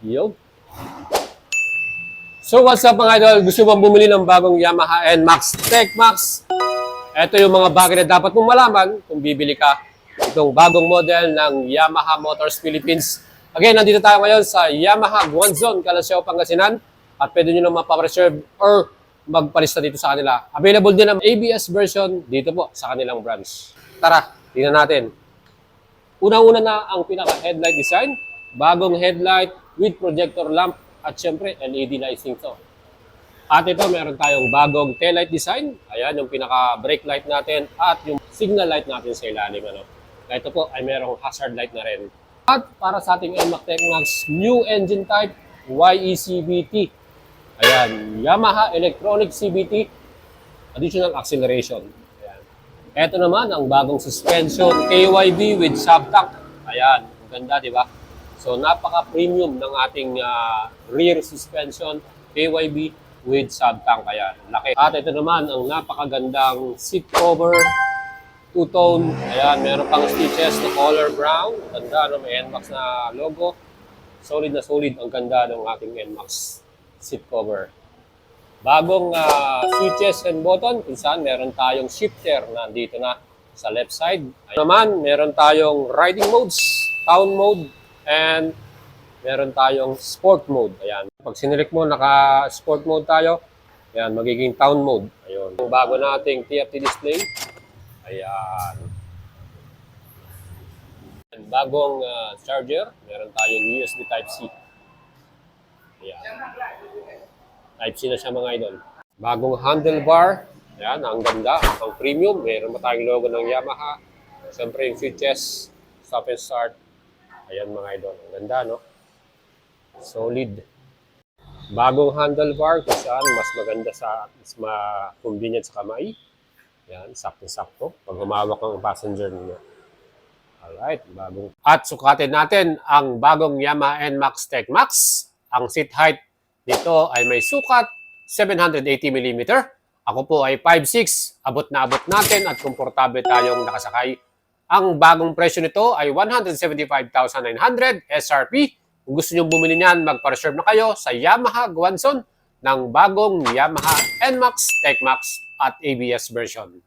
Yo. So what's up mga idol? Gusto mo bumili ng bagong Yamaha NMAX Tech Max? Ito yung mga bagay na dapat mong malaman kung bibili ka itong bagong model ng Yamaha Motors Philippines. Again, nandito tayo ngayon sa Yamaha Guanzon, Calasiao, Pangasinan. At pwede nyo naman pa-reserve or magpalista dito sa kanila. Available din ang ABS version dito po sa kanilang branch. Tara, tingnan natin. Una-una na ang pinaka-headlight design. Bagong headlight with projector lamp at syempre LED lighting to. At ito meron tayong bagong taillight design. Ayan yung pinaka-brake light natin at yung signal light natin sa ilalim. Ano. Ito po ay merong hazard light na rin. At para sa ating NMAX Tech Max new engine type YECVT. Ayan, Yamaha Electronic CVT additional acceleration. Ayan. Ito naman ang bagong suspension KYB with sub-tank. Ayan, ganda, di ba? So, napaka-premium ng ating rear suspension, KYB with sub-tank. Ayan, laki. At ito naman, ang napakagandang seat cover, two-tone. Ayan, meron pang stitches na color brown. Ganda, no? May NMAX na logo. Solid na solid ang ganda ng ating NMAX seat cover. Bagong switches and button. Kung saan, meron tayong shifter na dito na sa left side. Ayan naman, meron tayong riding modes, town mode, and meron tayong sport mode. Ayan. Pag sinelect mo, naka-sport mode tayo. Ayan, magiging town mode. Ayun. Yung bago nating TFT display. Ayan. And bagong charger. Meron tayong USB Type-C. Ayan. Type-C na siya mga idol. Bagong handlebar. Ayan, ang ganda. Ang premium. Meron pa tayong logo ng Yamaha. Siyempre yung switches. Stop and start. Ayan mga idol. Ang ganda, no? Solid. Bagong handlebar kung saan mas maganda mas ma-convenient sa kamay. Ayan, sakto-sakto. Pag humawak ang passenger niya. Alright, bagong. At sukatin natin ang bagong Yamaha NMAX Tech Max. Ang seat height dito ay may sukat 780mm. Ako po ay 5'6". Abot na abot natin at komportable tayong nakasakay. Ang bagong presyo nito ay 175,900 SRP. Kung gusto nyo bumili niyan, magpa-reserve na kayo sa Yamaha Guanzon ng bagong Yamaha NMAX Tech Max at ABS version.